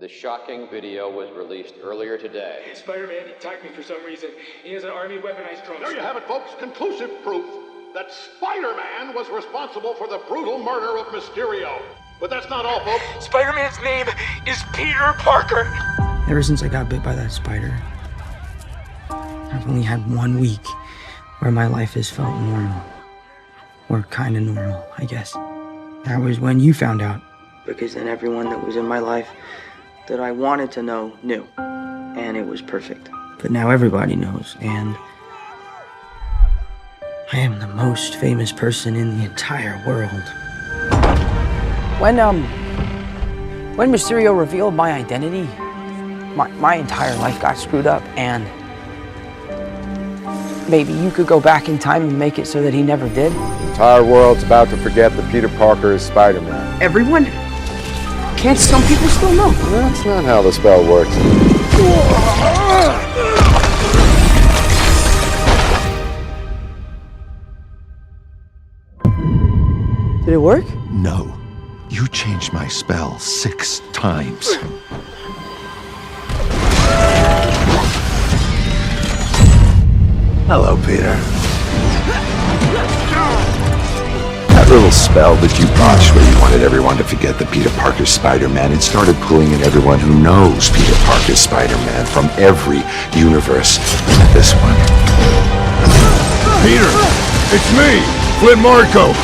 The shocking video was released earlier today. Spider-Man attacked me for some reason. He has an army weaponized drone. There you have it, folks. Conclusive proof that Spider-Man was responsible for the brutal murder of Mysterio. But that's not all, folks. Spider-Man's name is Peter Parker. Ever since I got bit by that spider, I've only had 1 week where my life has felt normal. Or kind of normal, I guess. That was when you found out. Because then everyone that was in my life that I wanted to know knew. And it was perfect. But now everybody knows, and I am the most famous person in the entire world. When Mysterio revealed my identity, my entire life got screwed up, and maybe you could go back in time and make it so that he never did. The entire world's about to forget that Peter Parker is Spider-Man. Everyone? Can't some people still know? That's not how the spell works. Did it work? No. You changed my spell 6 times. Hello, Peter. That little spell that you botched where you wanted everyone to forget that Peter Parker's Spider-Man, it started pulling in everyone who knows Peter Parker's Spider-Man from every universe. This one. Peter! It's me! Flynn Marco!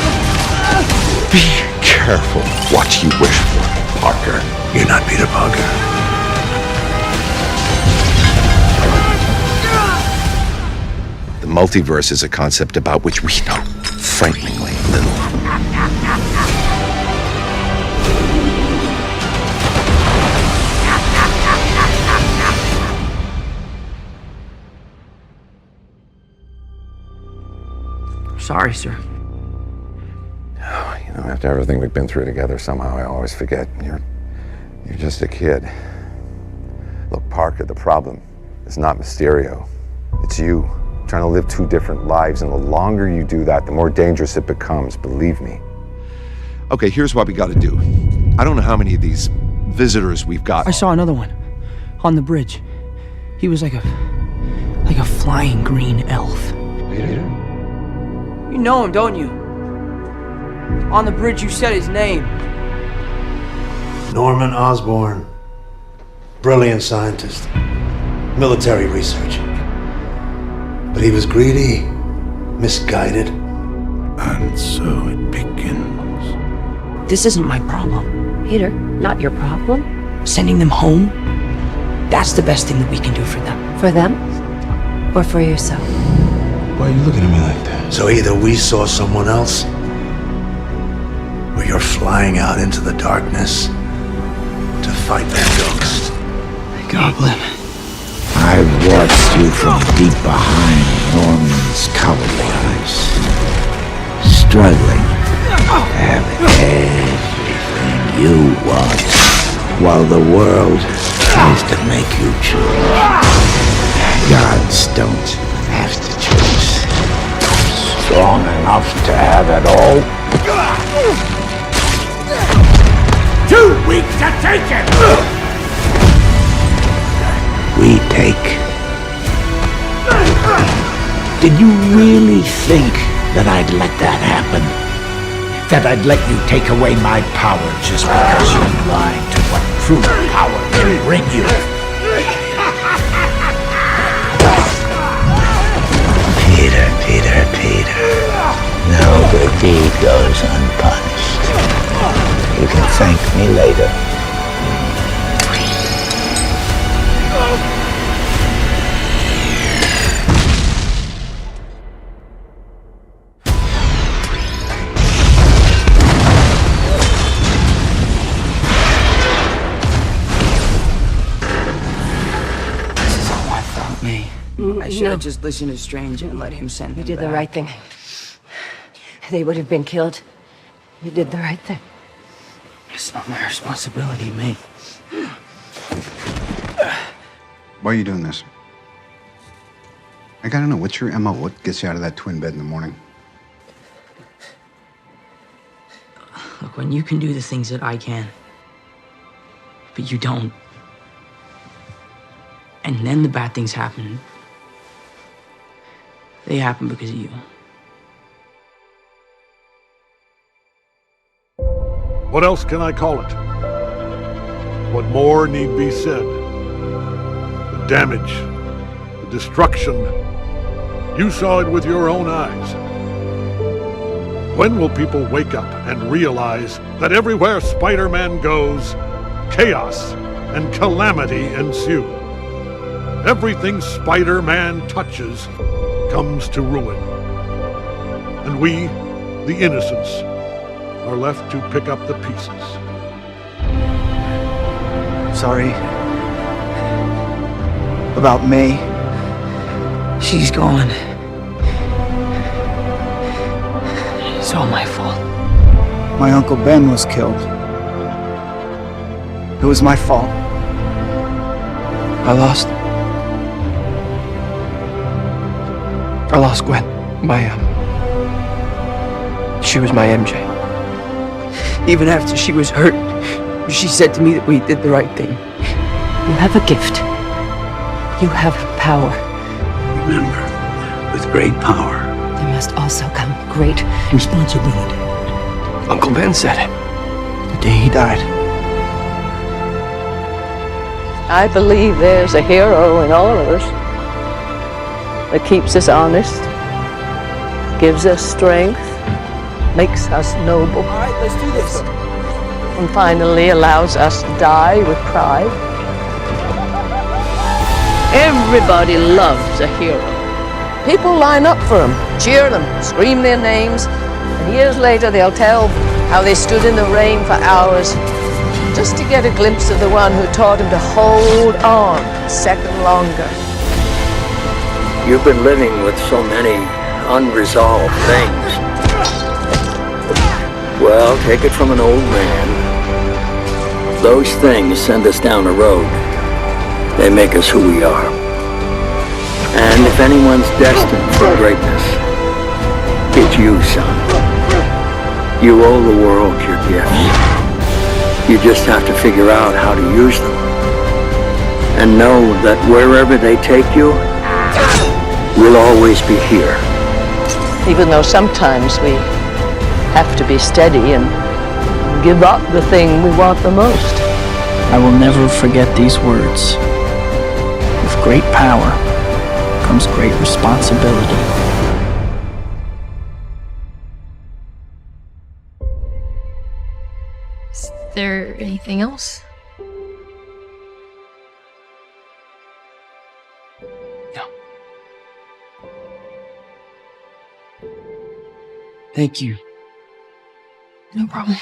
Be careful what you wish for, Parker. You're not Peter Parker. The multiverse is a concept about which we know frighteningly little. Sorry, sir. You know, after everything we've been through together, somehow I always forget you're just a kid. Look, Parker, the problem is not Mysterio. It's you. Trying to live 2 different lives, and the longer you do that, the more dangerous it becomes, believe me. Okay, here's what we gotta do. I don't know how many of these visitors we've got. I saw another one on the bridge. He was like a flying green elf. Peter? You know him, don't you? On the bridge, you said his name. Norman Osborn. Brilliant scientist. Military research. But he was greedy, misguided. And so it begins. This isn't my problem. Peter, not your problem? Sending them home? That's the best thing that we can do for them. For them? Or for yourself? Why are you looking at me like that? So either we saw someone else, or you're flying out into the darkness to fight that ghost. Goblin. I've watched you from deep behind Norman's cowardly eyes, struggling to have everything you want, while the world tries to make you choose. Gods don't have to choose. Strong enough to have it all. Too weak to take it! We take. Did you really think that I'd let that happen? That I'd let you take away my power just because you're blind to what true power can bring you? Peter. No good deed goes unpunished. You can thank me later. I should have just listened to Strange and let him send me. You did the right thing. They would have been killed. You did the right thing. It's not my responsibility, mate. Why are you doing this? I gotta know, what's your MO? What gets you out of that twin bed in the morning? Look, when you can do the things that I can, but you don't. And then the bad things happen. They happen because of you. What else can I call it? What more need be said? The damage, the destruction. You saw it with your own eyes. When will people wake up and realize that everywhere Spider-Man goes, chaos and calamity ensue? Everything Spider-Man touches comes to ruin. And we, the innocents, are left to pick up the pieces. Sorry. About May. She's gone. It's all my fault. My Uncle Ben was killed. It was my fault. I lost Gwen. She was my MJ. Even after she was hurt, she said to me that we did the right thing. You have a gift. You have power. Remember, with great power, There must also come great responsibility. Uncle Ben said it the day he died. I believe there's a hero in all of us that keeps us honest, gives us strength, makes us noble. All right, let's do this. And finally allows us to die with pride. Everybody loves a hero. People line up for them, cheer them, scream their names, and years later they'll tell how they stood in the rain for hours just to get a glimpse of the one who taught him to hold on a second longer. You've been living with so many unresolved things. Well, take it from an old man. Those things send us down a road. They make us who we are. And if anyone's destined for greatness, it's you, son. You owe the world your gifts. You just have to figure out how to use them. And know that wherever they take you, we'll always be here. Even though sometimes we have to be steady and give up the thing we want the most. I will never forget these words. With great power comes great responsibility. Is there anything else? No. Thank you. No problem.